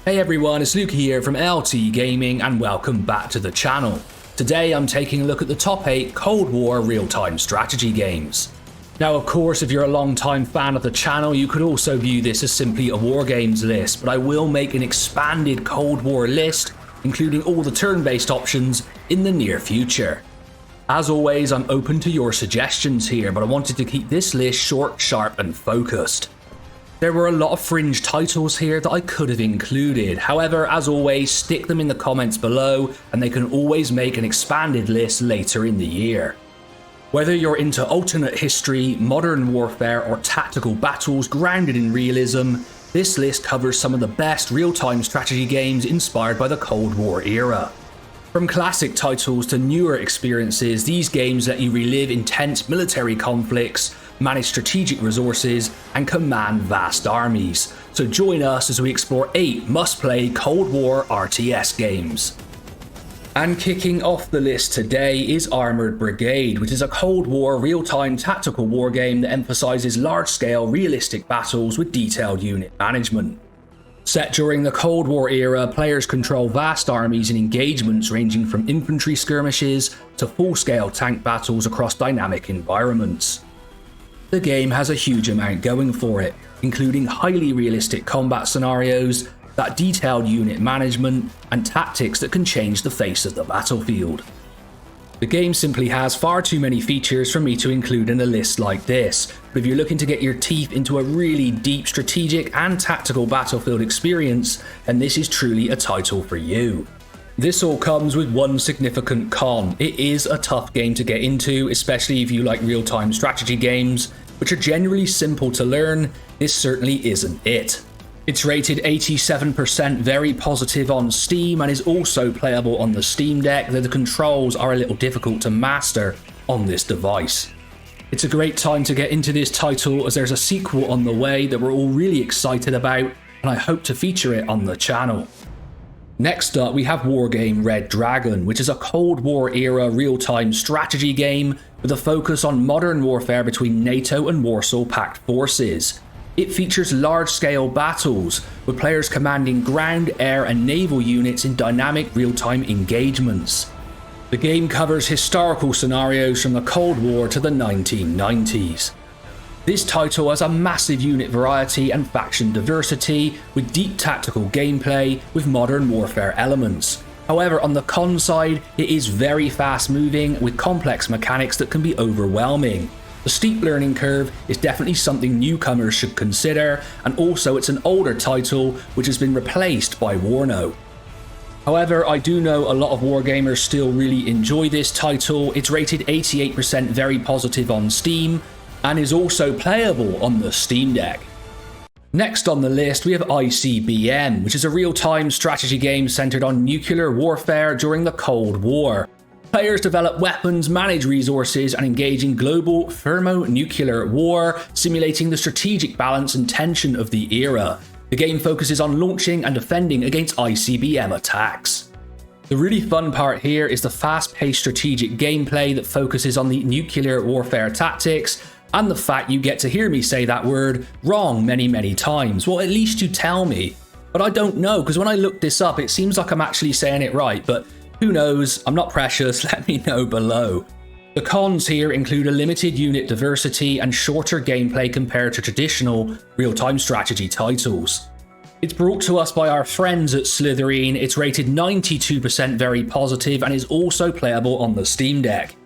Hey everyone, it's Luke here from LT Gaming and welcome back to the channel. Today I'm taking a look at the top 8 Cold War real-time strategy games. Now of course, if you're a long-time fan of the channel, you could also view this as simply a Wargames list, but I will make an expanded Cold War list, including all the turn-based options, in the near future. As always, I'm open to your suggestions here, but I wanted to keep this list short, sharp and focused. There were a lot of fringe titles here that I could have included, however, as always, stick them in the comments below and they can always make an expanded list later in the year. Whether you're into alternate history, modern warfare or tactical battles grounded in realism, this list covers some of the best real-time strategy games inspired by the Cold War era. From classic titles to newer experiences, these games let you relive intense military conflicts, manage strategic resources, and command vast armies. So join us as we explore 8 must-play Cold War RTS games. And kicking off the list today is Armored Brigade, which is a Cold War real-time tactical wargame that emphasizes large-scale realistic battles with detailed unit management. Set during the Cold War era, players control vast armies in engagements ranging from infantry skirmishes to full-scale tank battles across dynamic environments. The game has a huge amount going for it, including highly realistic combat scenarios, that detailed unit management, and tactics that can change the face of the battlefield. The game simply has far too many features for me to include in a list like this, but if you're looking to get your teeth into a really deep strategic and tactical battlefield experience, then this is truly a title for you. This all comes with one significant con. It is a tough game to get into, especially if you like real-time strategy games, which are generally simple to learn. This certainly isn't it. It's rated 87% very positive on Steam and is also playable on the Steam Deck, though the controls are a little difficult to master on this device. It's a great time to get into this title as there's a sequel on the way that we're all really excited about, and I hope to feature it on the channel. Next up, we have Wargame Red Dragon, which is a Cold War era real-time strategy game with a focus on modern warfare between NATO and Warsaw Pact forces. It features large-scale battles, with players commanding ground, air and naval units in dynamic real-time engagements. The game covers historical scenarios from the Cold War to the 1990s. This title has a massive unit variety and faction diversity, with deep tactical gameplay with modern warfare elements. However, on the con side, it is very fast moving with complex mechanics that can be overwhelming. The steep learning curve is definitely something newcomers should consider, and also it's an older title which has been replaced by Warno. However, I do know a lot of wargamers still really enjoy this title. It's rated 88% very positive on Steam, and is also playable on the Steam Deck. Next on the list, we have ICBM, which is a real-time strategy game centered on nuclear warfare during the Cold War. Players develop weapons, manage resources, and engage in global thermonuclear war, simulating the strategic balance and tension of the era. The game focuses on launching and defending against ICBM attacks. The really fun part here is the fast-paced strategic gameplay that focuses on the nuclear warfare tactics, and the fact you get to hear me say that word wrong many times. Well, at least you tell me. But I don't know, because when I looked this up, it seems like I'm actually saying it right, but who knows? I'm not precious, let me know below. The cons here include a limited unit diversity and shorter gameplay compared to traditional real-time strategy titles. It's brought to us by our friends at Slytherin. It's rated 92% very positive and is also playable on the Steam Deck.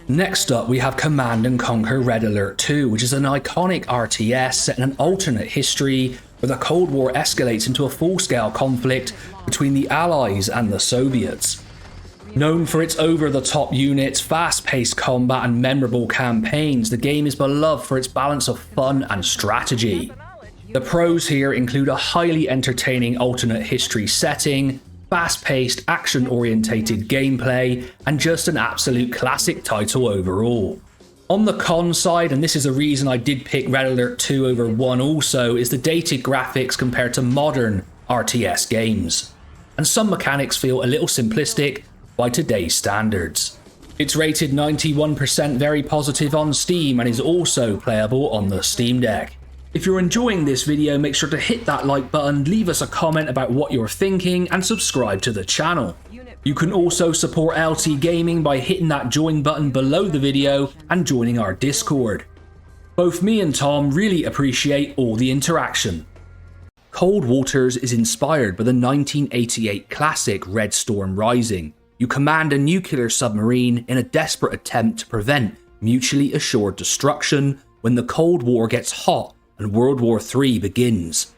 Next up, we have Command & Conquer Red Alert 2, which is an iconic RTS set in an alternate history where the Cold War escalates into a full-scale conflict between the Allies and the Soviets. Known for its over-the-top units, fast-paced combat and memorable campaigns, the game is beloved for its balance of fun and strategy. The pros here include a highly entertaining alternate history setting, fast-paced, action-orientated gameplay, and just an absolute classic title overall. On the con side, and this is the reason I did pick Red Alert 2 over 1 also, is the dated graphics compared to modern RTS games. And some mechanics feel a little simplistic by today's standards. It's rated 91% very positive on Steam and is also playable on the Steam Deck. If you're enjoying this video, make sure to hit that like button, leave us a comment about what you're thinking, and subscribe to the channel. You can also support LT Gaming by hitting that join button below the video and joining our Discord. Both me and Tom really appreciate all the interaction. Cold Waters is inspired by the 1988 classic Red Storm Rising. You command a nuclear submarine in a desperate attempt to prevent mutually assured destruction when the Cold War gets hot and World War III begins.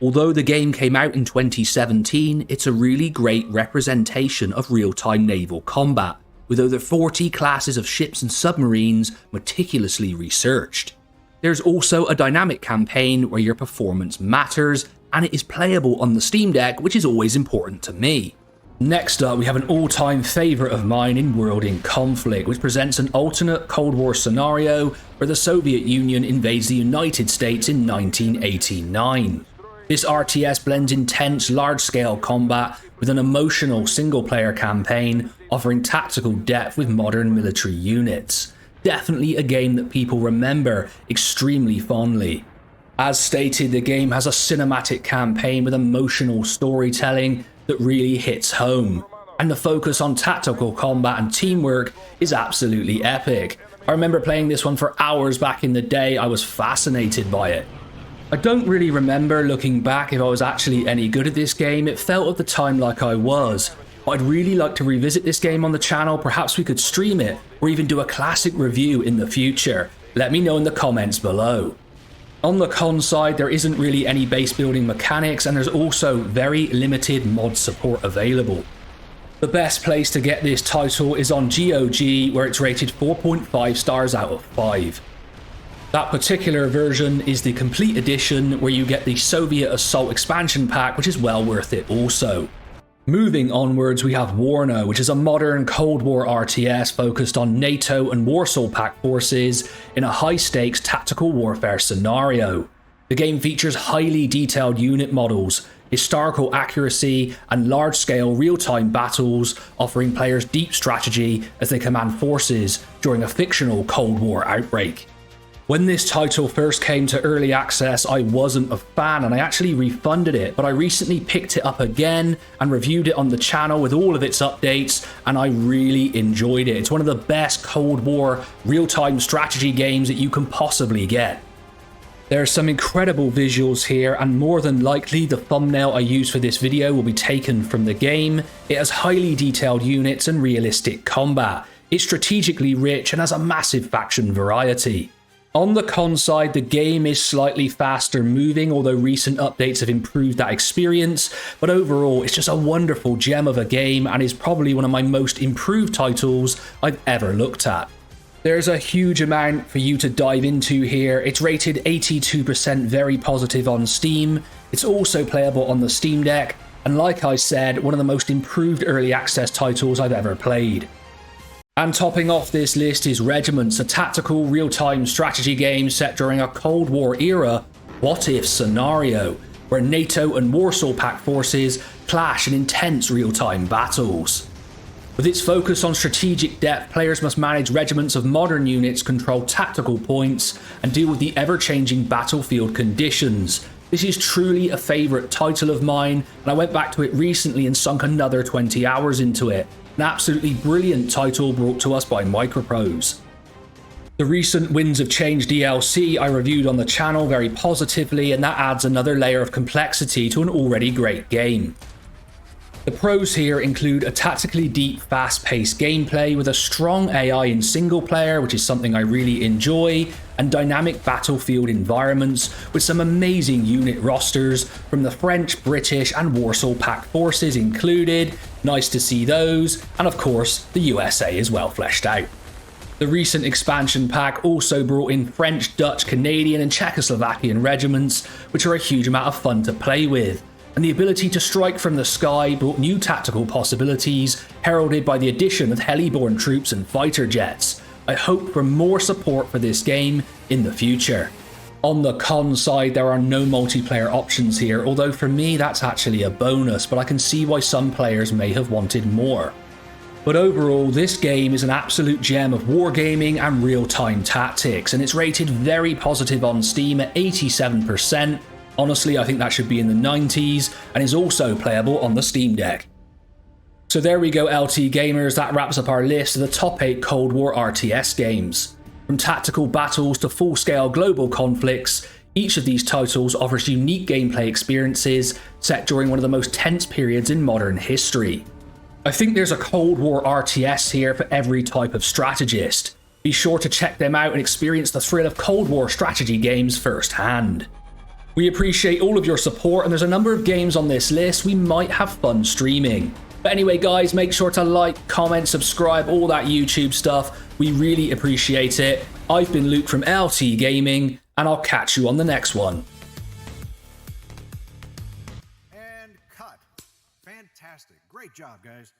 Although the game came out in 2017, it's a really great representation of real-time naval combat, with over 40 classes of ships and submarines meticulously researched. There's also a dynamic campaign where your performance matters, and it is playable on the Steam Deck, which is always important to me. Next up, we have an all-time favourite of mine in World in Conflict, which presents an alternate Cold War scenario where the Soviet Union invades the United States in 1989. This RTS blends intense, large-scale combat with an emotional single-player campaign, offering tactical depth with modern military units. Definitely a game that people remember extremely fondly. As stated, the game has a cinematic campaign with emotional storytelling that really hits home, and the focus on tactical combat and teamwork is absolutely epic. I remember playing this one for hours back in the day. I was fascinated by it. I don't really remember looking back if I was actually any good at this game. It felt at the time like I was. I'd really like to revisit this game on the channel. Perhaps we could stream it or even do a classic review in the future. Let me know in the comments below. On the con side, there isn't really any base building mechanics, and there's also very limited mod support available. The best place to get this title is on GOG, where it's rated 4.5 stars out of 5. That particular version is the complete edition, where you get the Soviet Assault expansion pack, which is well worth it also. Moving onwards, we have Warno, which is a modern Cold War RTS focused on NATO and Warsaw Pact forces in a high-stakes tactical warfare scenario. The game features highly detailed unit models, historical accuracy, and large-scale real-time battles, offering players deep strategy as they command forces during a fictional Cold War outbreak. When this title first came to early access, I wasn't a fan and I actually refunded it, but I recently picked it up again and reviewed it on the channel with all of its updates, and I really enjoyed it. It's one of the best Cold War real-time strategy games that you can possibly get. There are some incredible visuals here, and more than likely the thumbnail I use for this video will be taken from the game. It has highly detailed units and realistic combat. It's strategically rich and has a massive faction variety. On the con side, the game is slightly faster moving, although recent updates have improved that experience, but overall it's just a wonderful gem of a game and is probably one of my most improved titles I've ever looked at. There's a huge amount for you to dive into here. It's rated 82% very positive on Steam. It's also playable on the Steam Deck, and like I said, one of the most improved early access titles I've ever played. And topping off this list is Regiments, a tactical real-time strategy game set during a Cold War era what-if scenario, where NATO and Warsaw Pact forces clash in intense real-time battles. With its focus on strategic depth, players must manage regiments of modern units, control tactical points, and deal with the ever-changing battlefield conditions. This is truly a favourite title of mine, and I went back to it recently and sunk another 20 hours into it. An absolutely brilliant title brought to us by Microprose. The recent Winds of Change DLC I reviewed on the channel very positively, and that adds another layer of complexity to an already great game. The pros here include a tactically deep, fast-paced gameplay with a strong AI in single player, which is something I really enjoy, and dynamic battlefield environments with some amazing unit rosters from the French, British, and Warsaw Pact forces included. Nice to see those, and of course, the USA is well fleshed out. The recent expansion pack also brought in French, Dutch, Canadian, and Czechoslovakian regiments, which are a huge amount of fun to play with. And the ability to strike from the sky brought new tactical possibilities, heralded by the addition of heli-borne troops and fighter jets. I hope for more support for this game in the future. On the con side, there are no multiplayer options here, although for me that's actually a bonus, but I can see why some players may have wanted more. But overall, this game is an absolute gem of wargaming and real-time tactics, and it's rated very positive on Steam at 87%. Honestly, I think that should be in the 90s, and is also playable on the Steam Deck. So there we go, LT gamers, that wraps up our list of the top 8 Cold War RTS games. From tactical battles to full-scale global conflicts, each of these titles offers unique gameplay experiences set during one of the most tense periods in modern history. I think there's a Cold War RTS here for every type of strategist. Be sure to check them out and experience the thrill of Cold War strategy games firsthand. We appreciate all of your support, and there's a number of games on this list we might have fun streaming. But anyway guys, make sure to like, comment, subscribe, all that YouTube stuff. We really appreciate it. I've been Luke from LT Gaming, and I'll catch you on the next one. And cut. Fantastic. Great job, guys.